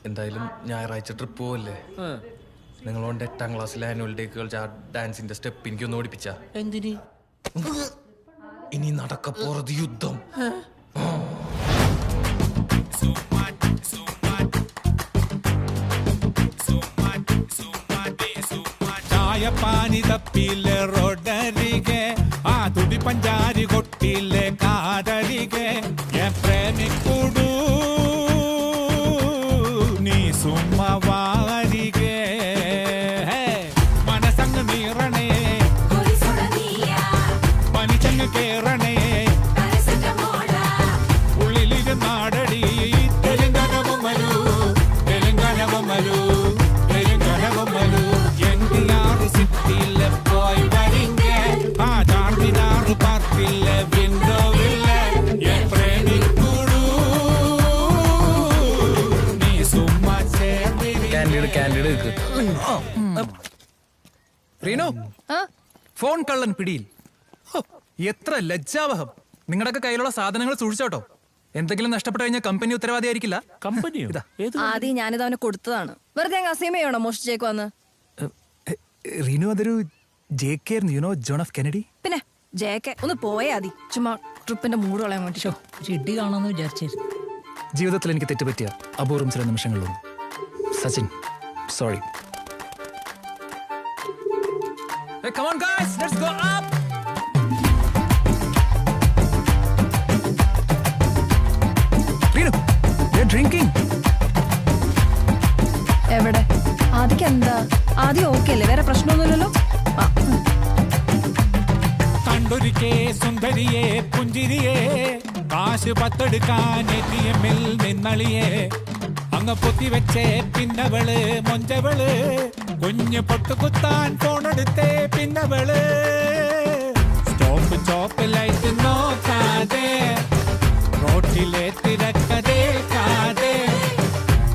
എന്തായാലും ഞായറാഴ്ച ട്രിപ്പ് പോവല്ലേ? നിങ്ങളോണ്ട് 8ാം ക്ലാസ്സിലെ ആനുവൽ ഡേക്ക് കളിച്ച ആ ഡാൻസിന്റെ സ്റ്റെപ്പ് എനിക്കൊന്ന് ഓടിപ്പിച്ച. എന്തിന്? ഇനി നടക്കപ്പോറത് യുദ്ധം. പാനി തപ്പിലെ റോഡരികെ ആ തുടി പഞ്ചാരി കൊട്ടിലെ കാതരികെ പ്രേമിക്കൂടൂ നീ സുമ്മവാരികെ മനസങ്ങ് നീറണേ പനിച്ചങ്ങ് കേറണേ ഉള്ളിലിരുന്നാടടി തെലുങ്കാന ബൊമ്മലു തെലുങ്കാന ബൊമ്മലു തെലുങ്കാന ബൊമ്മലു NTR സിറ്റിയിലെ പോയി വരിങ്ങെ ആ ചാർമിനാർ പാർക്കിലെ വിൻഡോവിലെ പ്രേമിക്കൂടൂ നീ സുമ്മാ കാൻഡിഡ് റീനോ, ഫോൺ കള്ളൻ പിടിയിൽ. എത്ര ലജ്ജാവഹം. നിങ്ങളുടെയൊക്കെ കയ്യിലുള്ള സാധനങ്ങൾ സൂക്ഷിച്ചോട്ടോ. എന്തെങ്കിലും നഷ്ടപ്പെട്ടു കഴിഞ്ഞാൽ കമ്പനി ഉത്തരവാദിയായിരിക്കില്ല. കമ്പനിയോ? ആദ്യം ഞാനിത് അവന് കൊടുത്തതാണ്. വെറുതെ അസീമയാണോ മോഷിച്ചേക്ക് വന്ന്? റീനു, അതൊരു JK ആയിരുന്നു. You know John of Kennedy. പിന്നെ JK ഒന്ന് പോയാ മതി. ചുമ്മാ ട്രിപ്പിന്റെ മൂഡ് കളയാൻ വേണ്ടി. ഇടി കാണാന്ന് വിചാരിച്ചായിരുന്നു. ജീവിതത്തിൽ എനിക്ക് തെറ്റുപറ്റിയ അപൂർവം ചില നിമിഷങ്ങളിലൊന്നും. Sachin, sorry. Hey, come on guys, let's go up. Renu, they're drinking. എവിടെ? ആദിക്ക് എന്താ? ആദ്യം ഓക്കെ അല്ലേ? വേറെ പ്രശ്നമൊന്നുമില്ലല്ലോ. കണ്ടൊരിക്കേ സുന്ദരിയെ പുഞ്ചിരിയെ കാശ് പത്തെടുക്കാൻ ATM-ൽ നിന്നളിയെ അങ്ങ് പൊത്തിവെച്ചേ പിന്നവള് മൊഞ്ചവള് കുഞ്ഞ് പൊട്ടുകുത്താൻ ഫോണെടുത്തേ പിന്നവള് സ്റ്റോപ്പ് ചോപ്പ് ലൈറ്റ് നോക്കാതെ റോട്ടിലെ തിരക്കതേക്കാതെ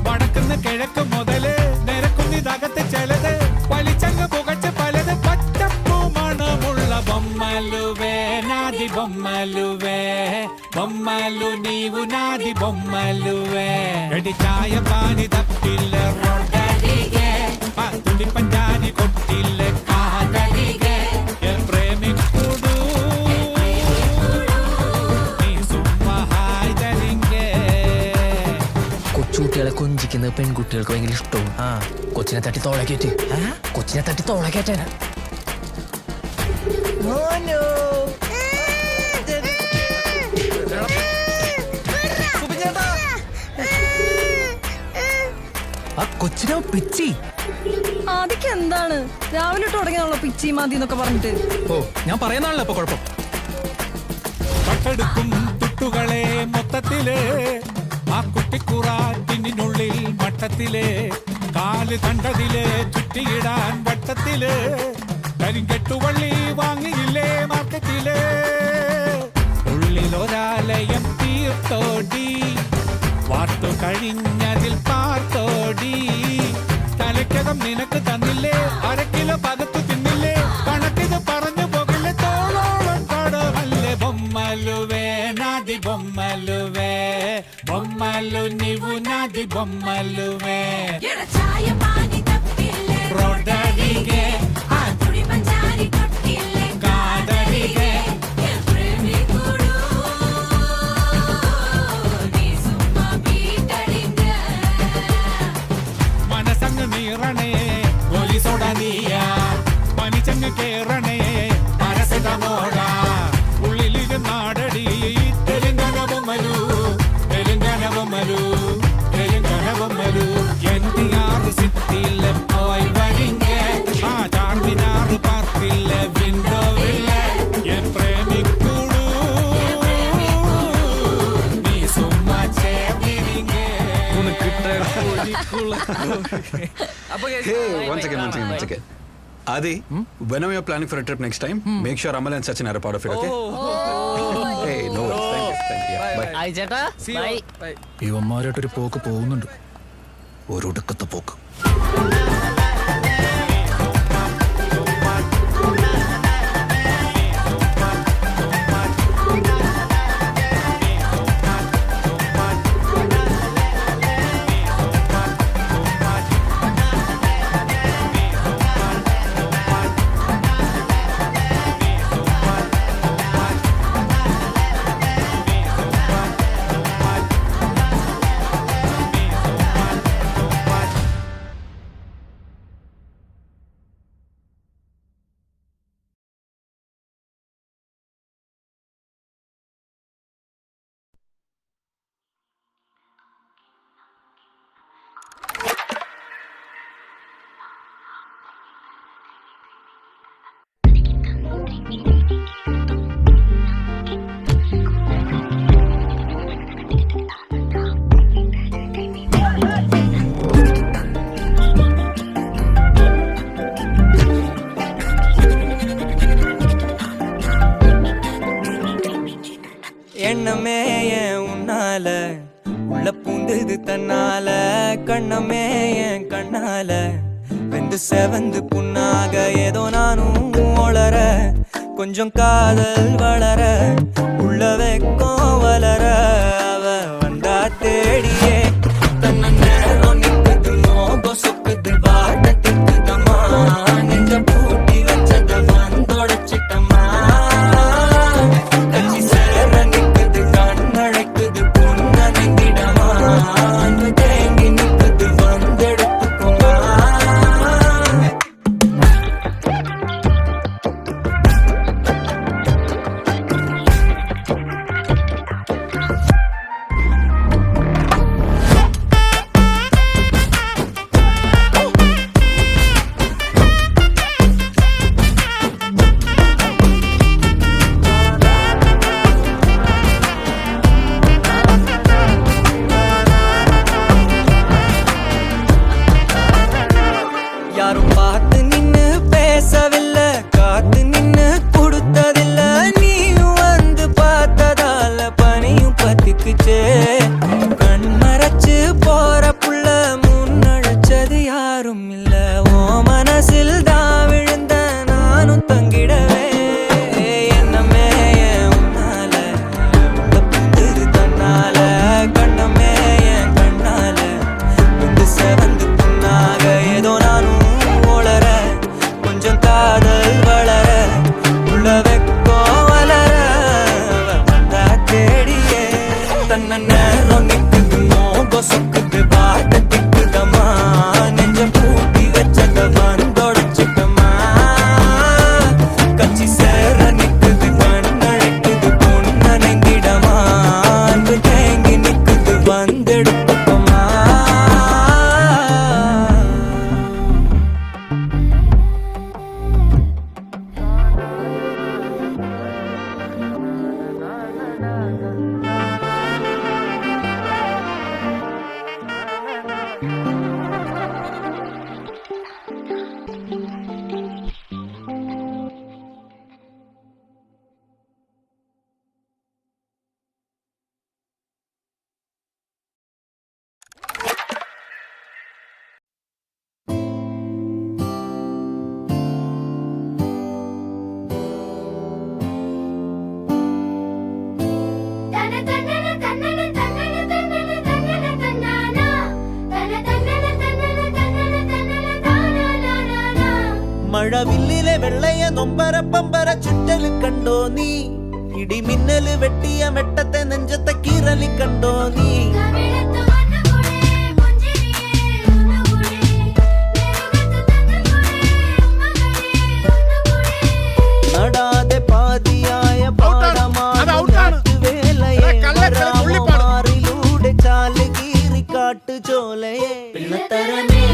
വടക്കുന്ന് കിഴക്ക് മുതല് നിരക്കുന്നിതകത്ത് ചിലത് വലിച്ചങ്ങ് പുകച്ച് പലത് പച്ചപ്പൂ മണമുള്ള ബൊമ്മലുവേ നാദി ബൊമ്മലുവേ బొమ్మలు నీవు నాది బొమ్మలువే గడి చాయ పాని తప్పిల్లే రోడ్డరిగే తుడి పంజాని కొట్టిల్లే కాదరిగే ప్రేమికుడు നീ സുമ്മാ ഹായ്തരിങ്കേ. കൊച്ചുകുട്ടികളെ കൊഞ്ചിക്കുന്നത് പെൺകുട്ടികൾക്ക് ഭയങ്കര ഇഷ്ടവും. കൊച്ചിനെ തട്ടി തോളക്കേറ്റ്, കൊച്ചിനെ തട്ടി തോളക്കേറ്റാനാ. ആ കൊച്ചിനോ പിച്ചി. ആദിക്ക് എന്താണ് രാവിലെ തുടങ്ങിയാണല്ലോ പിച്ചി മാതി എന്നൊക്കെ പറഞ്ഞിട്ട്? ഓ, ഞാൻ പറയുന്നാണല്ലോ അപ്പൊ കുഴപ്പം. പട്ടെടുക്കും തുട്ടുകളെ മൊത്തത്തില് ആ കുട്ടിക്കുറാറ്റിനുള്ളിൽ മട്ടത്തില് കാല് കണ്ടതില് ചുറ്റിയിടാൻ വട്ടത്തില് കരിങ്കെട്ടുവള്ളി വാങ്ങിയില്ലേ മാർക്കറ്റില് ഉള്ളിലൊരാലയം തീർത്തോടി വാർത്തു കഴിഞ്ഞതിൽ പാർത്തോടി തലയ്ക്കകം നിനക്ക് തന്നില്ലേ 1/2 കിലോ പകത്തു തിന്നില്ലേ കണക്കിത് പറഞ്ഞു പോകില്ലേ തോളോളം കടമല്ലേ ബൊമ്മലുവേ നാദി ബൊമ്മലുവേ బొమ్మలు నీవు నాది బొమ్మలువే రోడ్డరిగే కాదరిగే മനസങ്ങ് നീറണേ ഗോലിസോടനീയ പനിച്ചങ്ങ് കേറണേ പരസിതമോട ഉള്ളിലിരുന്നാടടി തെലുങ്കാന ബൊമ്മലു തെലുങ്കാന ബൊമ്മലു തെലുങ്കാന ബൊമ്മലു NTR സിറ്റിയിലെ പോയി വരിങ്ങെ ആ ചാർമിനാർ പാർക്കിലെ വിൻഡോവിലെ പ്രേമിക്കൂടൂ നീ സുമ്മാ ചേർന്നിരിങ്ങെ. Hey, once again. Adi, whenever you're planning for a trip next time, make sure Amal and Sachin are a part of it, okay? Hey, no worries. Thank you. Yeah, bye. ആയി ചേട്ടാ, by. ഇവന്മാരായിട്ടൊരു പോക്ക് പോകുന്നുണ്ട്, ഒരു ഒടുക്കത്തെ പോക്ക്. எண்ணமே ஏன் உன்னால உள்ள பூந்தது தன்னால கண்ணமே என் கண்ணால வெந்து செவந்து புண்ணாக ஏதோ நானும் ஒளர கொஞ்சம் காதல் வளர உள்ள வெக்கம் வளர அவ வந்தா தேடியே தன்ன நேரம் நிக்குது மோகம் சொக்குது வாட்ட திக்குதம்மா நெஞ்ச பூட்டி வச்சத வந்தொடச்சிட்டம்மா கட்சி சேர நிக்குது கண்ணழைக்குது புன்னகிடமா அன்பு தேங்கி நிக்குது வந்தெடுத்துக்குமா யாரும் பார்த்து நின்னு பேசவில்லை காத்து நின்னு கொடுத்ததில்ல நீயும் வந்து பார்த்ததால பனியும் பத்திக்குச்சே கண் மறைச்சு போற புள்ள முன்னழைச்சது யாரும் இல்ல ஓ மனசில் தான் விழுந்த நானும் தங்கிடவே என்னமே என் உன்னால உள்ள புந்தது தன்னால கண்ணமே என் கண்ணால வந்து செவந்து புண்ணாக ஏதோ நானும் ஒளர கொஞ்சம் காதல் வளர உள்ள வெக்கோ வளர அவ வந்தா தேடியே தன்ன நேரம் நிக்குது மோகம் சொக்குது பாட்ட திக்குதம்மா நெஞ்ச பூட்டி வச்சத வந்தொடச்சிட்டம்மா கட்சி சேர நிக்குது கண்ணழைக்குது பொன்னகிடமா அன்பு தேங்கி நிக்குது வந்தெடுத்துக்கம்மா മഴവില്ലിലെ വെള്ളയ നൊമ്പര പമ്പര ചുറ്റല് കണ്ടോ നീ ഇടിമിന്നല് വെട്ടിയ വെട്ടത്തെ നെഞ്ചത്തെ കീറലി കണ്ടോ നീ നടാതെ പാതിയായ പാടമാറിലൂടെ ചാല് കീറി കാട്ടു ചോലയെ പിള്ളത്തരമേ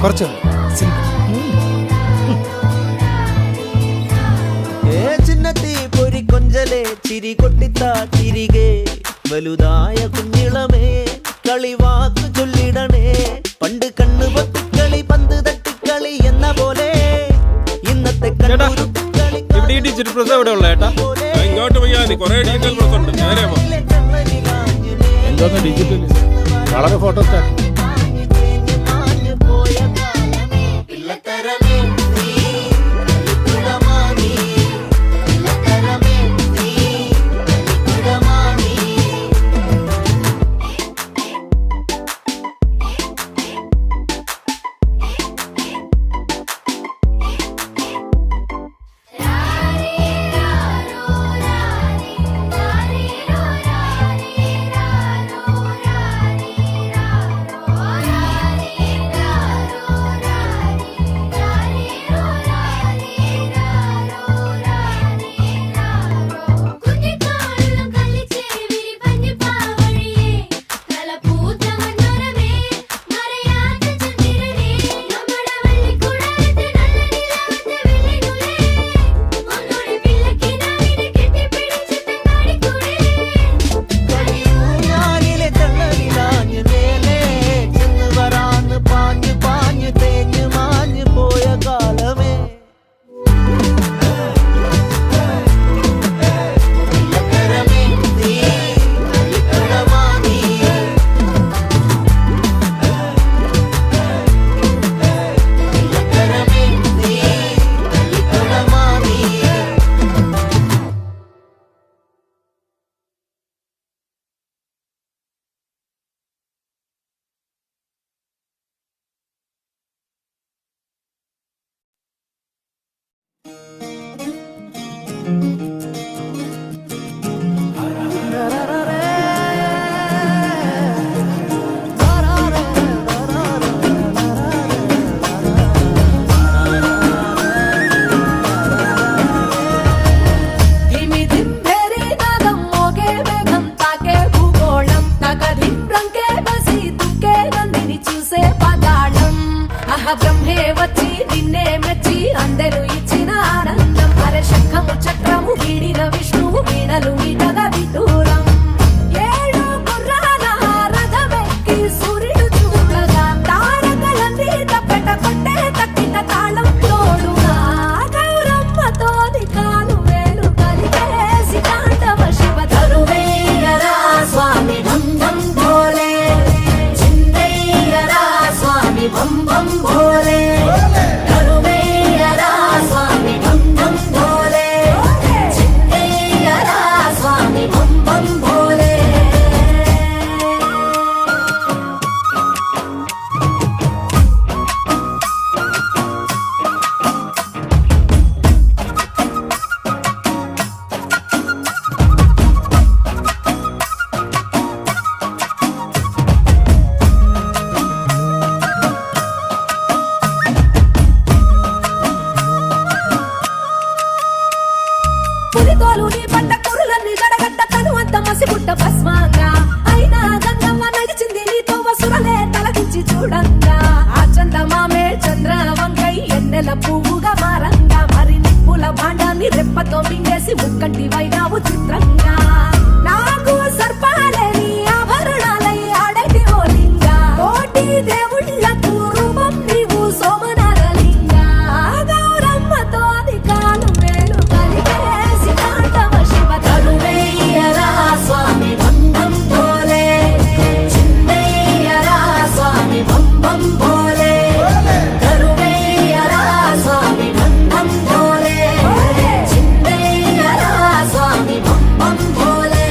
കുറച്ച് ചിന്നത്തി പൊരി കൊഞ്ചലെ ചിരി കൊട്ടിത്താ തിരികെ വലുതായ കുഞ്ഞിളമേ കളിവാക്ക് ചൊല്ലിടണേ പണ്ട് കണ്ണു പൊത്തിക്കളി പന്ത് തട്ടിക്കളി എന്ന പോലെ ഇന്നത്തെ ഡിജിറ്റൽ പ്രസ് എവിടെ ഉള്ള ഏട്ടാ ഇങ്ങോട്ട് പോയാ കുറെ ഡിജിറ്റൽ പ്രസ് ഉണ്ട് നേരെ എന്തോന്ന് ഡിജിറ്റൽ വളരെ ഫോട്ടോ സ്റ്റാറ്റ് బ్రహ్మే వచ్చి నిన్నే మెచ్చి అందరూ ఇచ్చిన ఆనందం అరే శంఖము చక్రము వీడిన విష్ణువు వీణలు వీటగా విదూరం ఏడు గుర్రాల రథమెక్కి సూర్యుడు చూడగా తారకలన్నీ తప్పెట కొట్టే తక్కిన తాళం తోడుగా గౌరమ్మతోని కాలు వేలు కలిపేసి తాండవ శివ తరువేయరా స్వామి ఢం ఢం భోలే చిందయ్యరా స్వామి బం బం భోలే తరువేయరా స్వామి ఢం ఢం భోలే చిందయ్యరా స్వామి బం బం భోలే పులితోలు నీ పంట కురులన్నీ గడగడ్డ తనువంత మసిగుడ్డ భస్మంగా అయినా గంగమ్మ నడిచింది నీతో వసురలే తలదించి చూడంగా ఆ చందమామే చంద్ర వంకై ఎన్నెల పువ్వుగా మారంగా మరి నిప్పుల భాండాన్ని రెప్పతో మింగేసి ముక్కంటి వైనావు చిత్రంగా నాకు సర్పాలే నీ ఆభరణాలై ఆడటి ఓలింగా కోటి దేవుళ్ళకు రూపం నీవు సోమనారలింగా గౌరమ్మతో కాలు వేలు కలిపేసి తాండవ శివ తరువేయరా స్వామి బం బం భోలే చిందయ్యరా స్వామి బం బం భోలే తరువేయరా స్వామి బం బం భోలే చిందయ్యరా స్వామి బం బం భోలే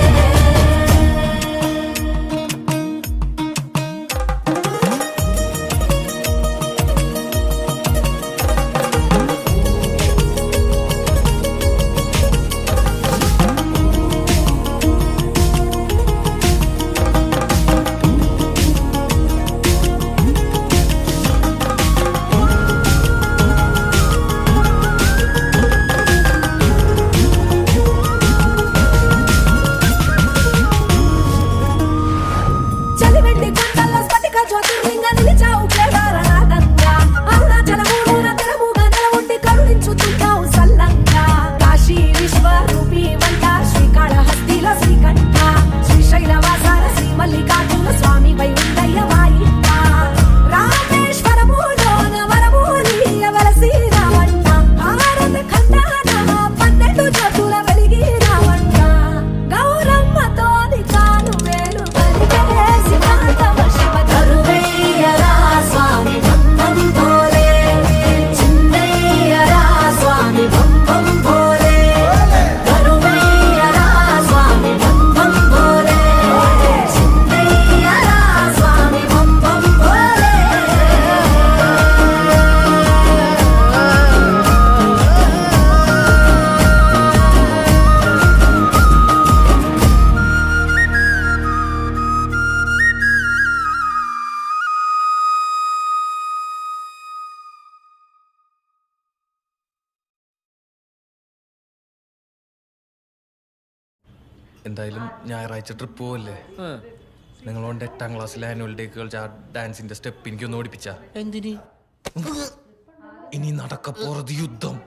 చలివెండి కొండల్లో స్ఫటిక జ్యోతిర్లింగ నిలిచావు కేదారనాథంగా అరుణాచలమున తెరముగా నెలవుండి కరుణించుతున్నావు సల్లంగా కాశీ విశ్వరూపి వంట శ్రీకాళహస్తిలో శ్రీకంఠ శ్రీశైలవాసాల శ్రీ మల్లికార్జున స్వామి వై ఉండయ్య వాయింట రామేశ్వరములోన వరమూలియ వలసిన వంట భారత ఖండాన 12 జ్యోతుల వెలిగిన వంట గౌరమ్మతోని కాలు వేలు కలిపేసి తాండవ శివ తరువేయరా స్వామి బం బం భోలే చిందయ్యరా స్వామి బం బం భోలే తరువేయరా స్వామి బం బం భోలే చిందయ్యరా స్వామి బం బం భోలే എന്തായാലും ഞായറാഴ്ച ട്രിപ്പ് പോവല്ലേ നിങ്ങളോണ്ട് 8ാം ക്ലാസ്സിലെ ആനുവൽ ഡേക്ക് കളിച്ച ആ ഡാൻസിന്റെ സ്റ്റെപ്പ് എനിക്കൊന്ന് ഓടിപ്പിച്ച എന്തിന് ഇനി നടക്കപ്പോറത് യുദ്ധം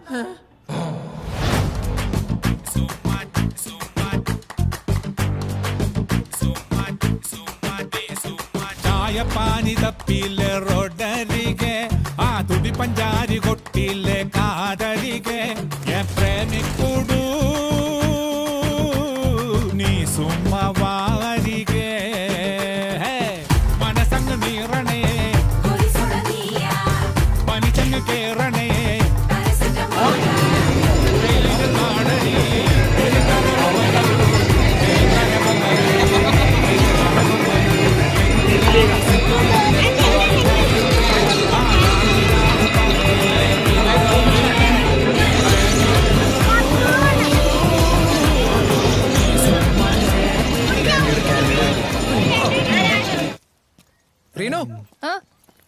ചായപ്പാനി തപ്പിലെ റോഡരികെ ആ തുടി പഞ്ചാരി കൊട്ടിലെ കാതരികെ ഞാൻ പ്രേമിക്കൂടൂ നീ സുമ്മവാരികെ മനസങ്ങ് നീറണേ പനിച്ചങ്ങ് കേറണേ ആ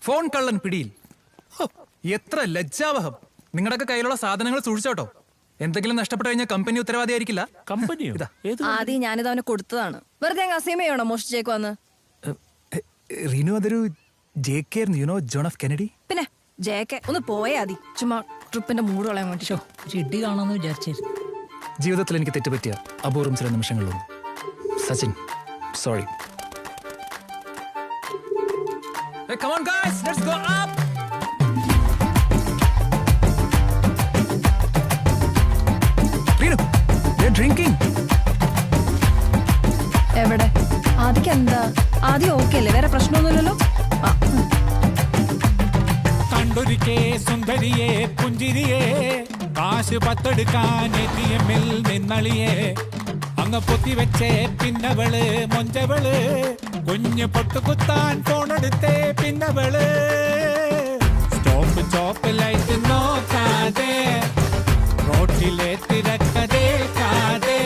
ഫോൺ കള്ളൻ പിടിയിൽ. ഹോ, എത്ര ലജ്ജാവഹം. നിങ്ങളുടെയൊക്കെ കയ്യിലുള്ള സാധനങ്ങൾ സൂക്ഷിച്ചോട്ടോ. എന്തെങ്കിലും നഷ്ടപ്പെട്ടു കഴിഞ്ഞാൽ കമ്പനി ഉത്തരവാദിയായിരിക്കില്ല. കമ്പനിയോ? ആദ്യം ഞാനിത് അവന് കൊടുത്തതാണ്. വെറുതെ അങ്ങ് അസീമയാണോ മോഷിച്ചേക്കുവന്ന്? റീനു, അതൊരു JK ആയിരുന്നു, യുനോ ജോൺ ഓഫ് കെനഡി. പിന്നെ JK ഒന്ന് പോയാ മതി. ചുമ്മാ ട്രിപ്പിന്റെ മൂഡ് കളയാൻ വേണ്ടി. ഇടി കാണാന്ന് വിചാരിച്ചിരുന്നു. ജീവിതത്തിൽ എനിക്ക് തെറ്റുപറ്റിയ അപൂർവം ചില നിമിഷങ്ങളിലൊന്നും. Sachin, sorry. Hey, come on guys, let's go up. Renu, they're drinking. എവിടെ? ആദ്യം എന്താ? ആദ്യം ഓക്കെ അല്ലേ? വേറെ പ്രശ്നമൊന്നുമില്ലല്ലോ. കണ്ടൊരിക്കേ സുന്ദരിയെ പുഞ്ചിരിയെ കാശ് പത്തെടുക്കാൻ ATM-ൽ നിന്നളിയെ അങ്ങ് പൊത്തിവെച്ചേ പിന്നവള് മൊഞ്ചവള് കുഞ്ഞ് പൊട്ടുകുത്താൻ ഫോണെടുത്തേ പിന്നവള് സ്റ്റോപ്പ് ചോപ്പ് ലൈറ്റ് നോക്കാതെ റോട്ടിലെ തിരക്കതേക്കാതെ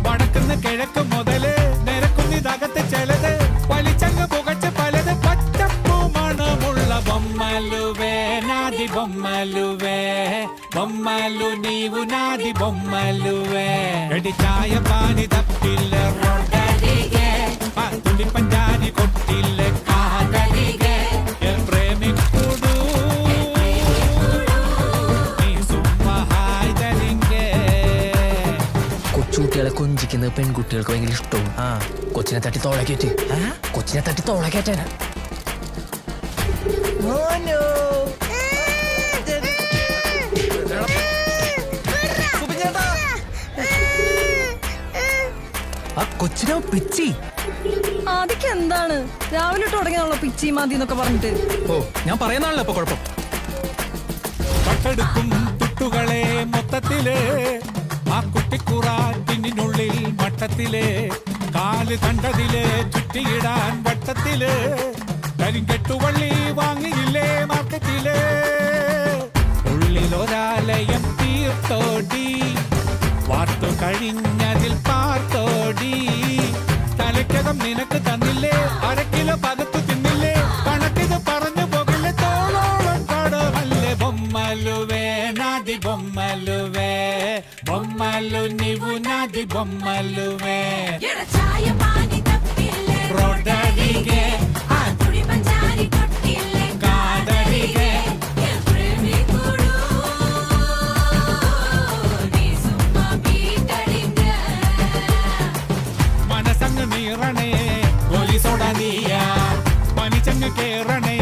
വടക്കുന്ന് കിഴക്ക് മുതല് നിരക്കുന്നിതകത്ത് ചിലത് വലിച്ചങ്ങ് പുകച്ച് പലത് പച്ചപ്പൂ മണമുള്ള బొమ్మలువే నాది బొమ్మలువే బొమ్మలు నీవు నాది బొమ్మలువే ఎడి చాయ పాని తప్పిల్లే రొట్టరిగే పాతులి పంజారి కొట్టిల్లే కాదరిగే ఏ ప్రేమికుడు നീ സുമ്മാ ഹായ്ദലിംഗേ കൊച്ചുകുട്ടികളെ കൊഞ്ചിക്കുന്നത് പെൺകുട്ടികൾക്ക് ഭയങ്കര ഇഷ്ടവും. കൊച്ചിനെ തട്ടി തോളക്കേറ്റ്. കൊച്ചിനെ തട്ടി തോളക്കേറ്റാണ്. ആ കൊച്ചിനെ പിച്ചി. ആദ്യം എന്താണ് രാവിലെ തുടങ്ങിയാണല്ലോ പിച്ചി മാതി എന്നൊക്കെ പറഞ്ഞിട്ട്. ഓ, ഞാൻ പറയുന്നാണല്ലോ അപ്പൊ കുഴപ്പം. പട്ടെടുക്കും തുട്ടുകളെ മൊത്തത്തില് ആ കുട്ടിക്കുറാറ്റിനുള്ളിൽ മട്ടത്തില് കാല് കണ്ടതില് ചുറ്റിയിടാൻ വട്ടത്തില് കരിങ്കെട്ടുവള്ളി വാങ്ങിയില്ലേ മാർക്കറ്റില് ഉള്ളിലൊരാലയം തീർത്തോടി വാർത്തു കഴിഞ്ഞതിൽ പാർത്തോടി തലയ്ക്കകം നിനക്ക് തന്നില്ലേ അരക്കിലോ പകത്തു തിന്നില്ലേ കണക്കിത് പറഞ്ഞു പോകില്ലേ തോളോളം കടവല്ലേ బొమ్మలువే నాది బొమ్మలువే బొమ్మలు నీవు నాది బొమ్మలువే రోడ్డరిగే కాదరిగే മനസങ്ങ് നീറണേ പോലീസോട നീയാ പനിച്ചങ്ങ് കേറണേ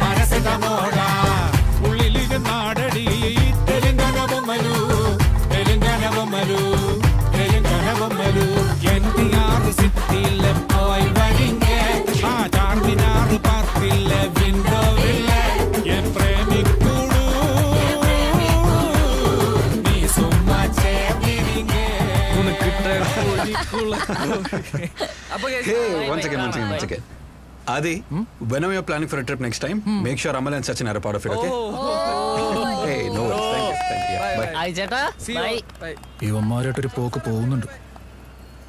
പരസതമോട ഉള്ളിലിരുന്നാടടി തെലുങ്കാന ബൊമ്മലു തെലുങ്കാന ബൊമ്മലു തെലുങ്കാന ബൊമ്മലു NTR സിറ്റിയിലെ പോയി വരിങ്ങേ ആ ചാർമിനാർ പാർക്കിലെ വിൻഡോവിലെ എൻ പ്രേമിക്കുടു നീ സുമ്മാ ചേർന്നിരിങ്ങേ Hey, once again. Adi, whenever you're planning for a trip next time, make sure Amal and Sachin are a part of it, okay? Hey, no worries. Thank you. Yeah, bye. ചേട്ടാ by. ഇവന്മാരായിട്ടൊരു പോക്ക് പോകുന്നുണ്ട്.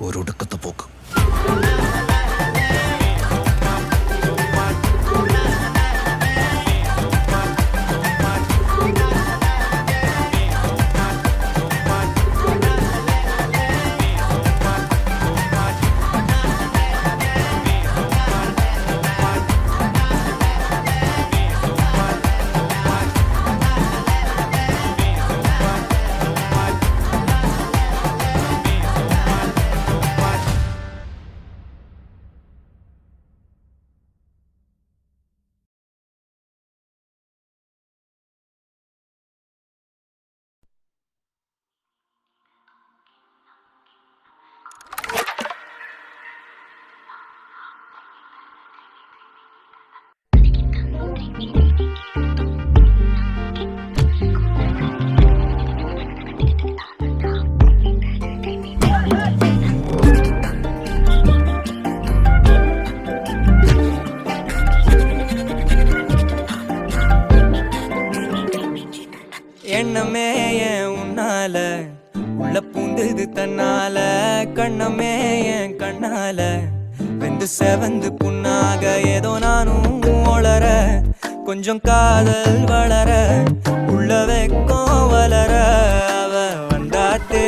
ഒരൊടുക്കത്തെ പോക്ക്. எண்ணமே என் உன்னால உள்ள பூந்தது தன்னால கண்ணமே என் கண்ணால வெந்து செவந்து புண்ணாக ஏதோ நானும் ஒளர கொஞ்சம் காதல் வளர உள்ள வெக்கம் வளர அவ வந்தாத்தே